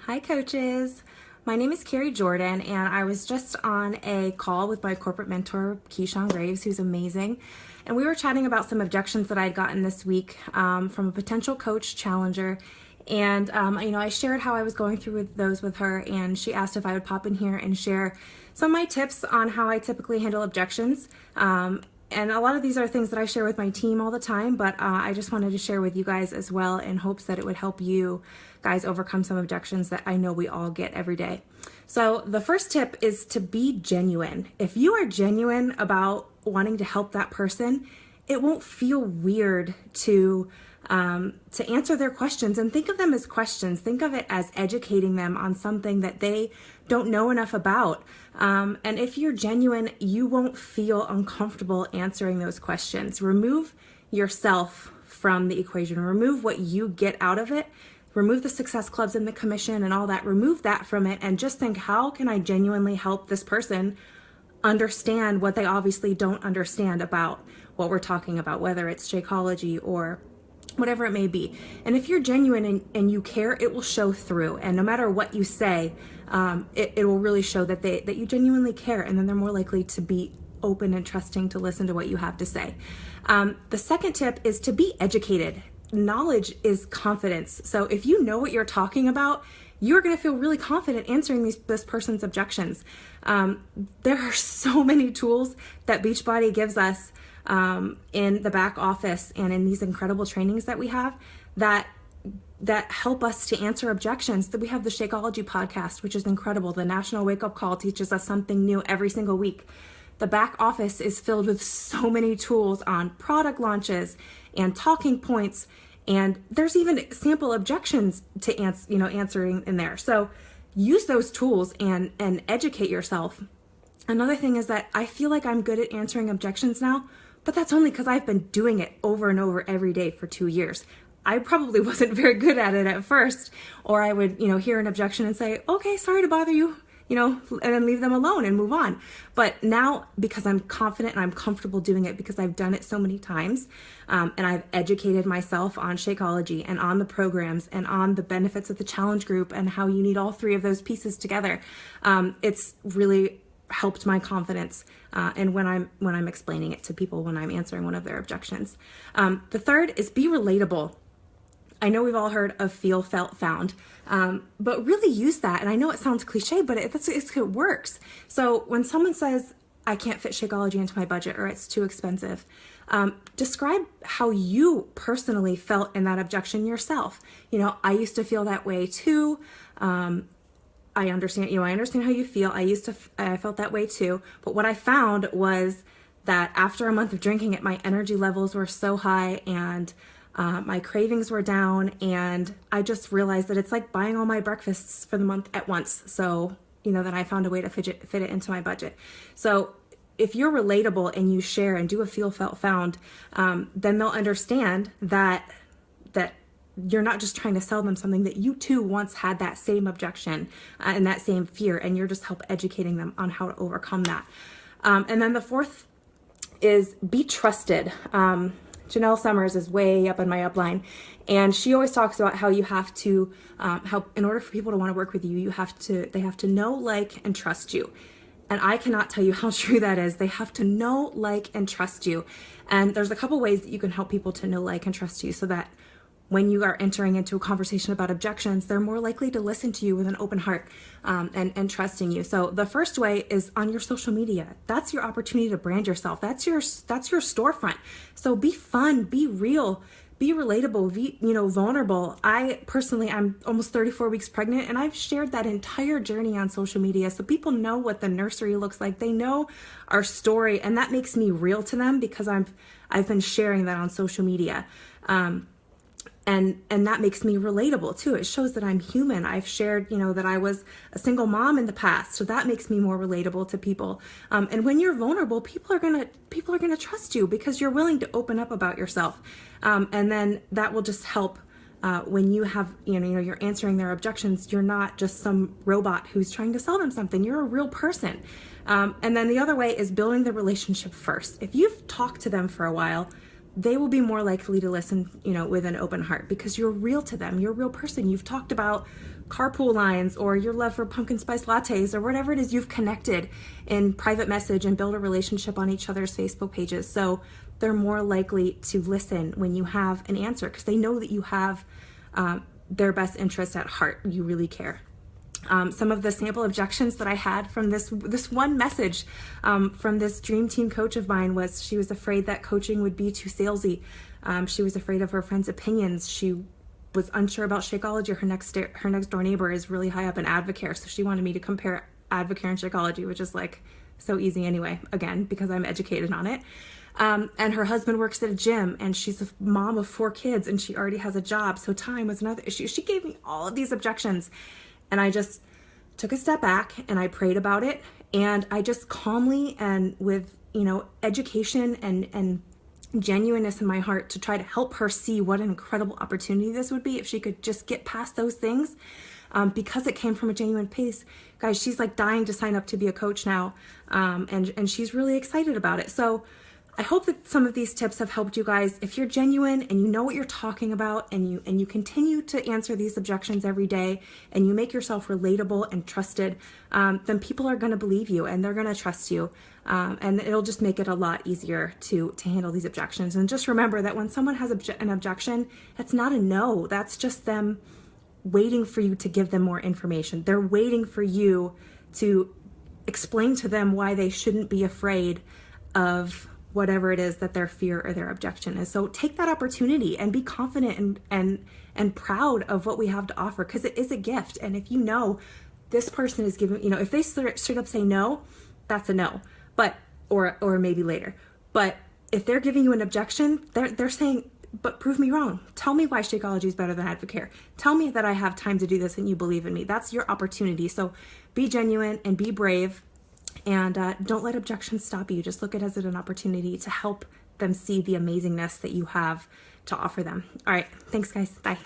Hi coaches, my name is Carrie Jordan and I was just on a call with my corporate mentor Keyshawn Graves, who's amazing, and we were chatting about some objections that I'd gotten this week from a potential coach challenger. And I shared how I was going through those with her, and she asked if I would pop in here and share some of my tips on how I typically handle objections. And a lot of these are things that I share with my team all the time, but I just wanted to share with you guys as well in hopes that it would help you guys overcome some objections that I know we all get every day. So the first tip is to be genuine. If you are genuine about wanting to help that person, it won't feel weird to answer their questions, and think of them as questions. Think of it as educating them on something that they don't know enough about. And if you're genuine, you won't feel uncomfortable answering those questions. Remove yourself from the equation. Remove what you get out of it. Remove the success clubs and the commission and all that. Remove that from it and just think, how can I genuinely help this person understand what they obviously don't understand about what we're talking about, whether it's Shakeology or whatever it may be. And if you're genuine and you care, it will show through. And no matter what you say, it will really show that you genuinely care, and then they're more likely to be open and trusting to listen to what you have to say. The second tip is to be educated. Knowledge is confidence. So if you know what you're talking about, you're going to feel really confident answering this person's objections. There are so many tools that Beachbody gives us in the back office and in these incredible trainings that we have that help us to answer objections. That we have the Shakeology podcast, which is incredible. The National Wake Up Call teaches us something new every single week. The back office is filled with so many tools on product launches and talking points, and there's even sample objections to answering in there. So use those tools and educate yourself. Another thing is that I feel like I'm good at answering objections now, but that's only because I've been doing it over and over every day for 2 years. I probably wasn't very good at it at first, or I would, hear an objection and say, okay, sorry to bother you, and then leave them alone and move on. But now, because I'm confident and I'm comfortable doing it because I've done it so many times, and I've educated myself on Shakeology and on the programs and on the benefits of the challenge group and how you need all three of those pieces together, it's really helped my confidence and when I'm explaining it to people, when I'm answering one of their objections. The third is be relatable. I know we've all heard of feel, felt, found, but really use that. And I know it sounds cliche, but it works. So when someone says, I can't fit Shakeology into my budget, or it's too expensive, describe how you personally felt in that objection yourself. I used to feel that way too. I understand how you feel. I felt that way too. But what I found was that after a month of drinking it, my energy levels were so high, and my cravings were down, and I just realized that it's like buying all my breakfasts for the month at once. So, then I found a way to fit it into my budget. So if you're relatable and you share and do a feel, felt, found, then they'll understand that you're not just trying to sell them something, that you too once had that same objection and that same fear, and you're just educating them on how to overcome that. And then the fourth is be trusted. Janelle Summers is way up in my upline, and she always talks about how you have to, how in order for people to want to work with you, they have to know, like, and trust you. And I cannot tell you how true that is. They have to know, like, and trust you. And there's a couple ways that you can help people to know, like, and trust you, so that when you are entering into a conversation about objections, they're more likely to listen to you with an open heart and trusting you. So the first way is on your social media. That's your opportunity to brand yourself. That's your storefront. So be fun, be real, be relatable, be vulnerable. I'm almost 34 weeks pregnant, and I've shared that entire journey on social media, so people know what the nursery looks like. They know our story, and that makes me real to them because I've been sharing that on social media. And that makes me relatable too. It shows that I'm human. I've shared, that I was a single mom in the past, so that makes me more relatable to people. And when you're vulnerable, people are gonna trust you because you're willing to open up about yourself. And then that will just help when you have, you're answering their objections. You're not just some robot who's trying to sell them something. You're a real person. And then the other way is building the relationship first. If you've talked to them for a while, they will be more likely to listen, with an open heart because you're real to them. You're a real person. You've talked about carpool lines or your love for pumpkin spice lattes or whatever it is you've connected in private message and build a relationship on each other's Facebook pages. So they're more likely to listen when you have an answer because they know that you have their best interest at heart. You really care. Some of the sample objections that I had from this one message from this dream team coach of mine was she was afraid that coaching would be too salesy. She was afraid of her friends' opinions. She was unsure about Shakeology. Her next door neighbor is really high up in Advocare, so she wanted me to compare Advocare and Shakeology, which is like so easy anyway, again, because I'm educated on it. And her husband works at a gym and she's a mom of 4 kids and she already has a job, so time was another issue. She gave me all of these objections. And I just took a step back and I prayed about it. And I just calmly and with, education and genuineness in my heart to try to help her see what an incredible opportunity this would be if she could just get past those things. Because it came from a genuine place. Guys, she's like dying to sign up to be a coach now. And she's really excited about it. So I hope that some of these tips have helped you guys. If you're genuine and you know what you're talking about and you continue to answer these objections every day and you make yourself relatable and trusted, then people are going to believe you and they're going to trust you. And it'll just make it a lot easier to handle these objections. And just remember that when someone has an objection, it's not a no. That's just them waiting for you to give them more information. They're waiting for you to explain to them why they shouldn't be afraid of whatever it is that their fear or their objection is. So take that opportunity and be confident and proud of what we have to offer, because it is a gift. And if you know this person is giving, if they straight up say no, that's a no, but or maybe later. But if they're giving you an objection, they're saying, but prove me wrong. Tell me why Shakeology is better than Advocare. Tell me that I have time to do this and you believe in me. That's your opportunity. So be genuine and be brave. And don't let objections stop you. Just look at it as an opportunity to help them see the amazingness that you have to offer them. All right. Thanks, guys. Bye.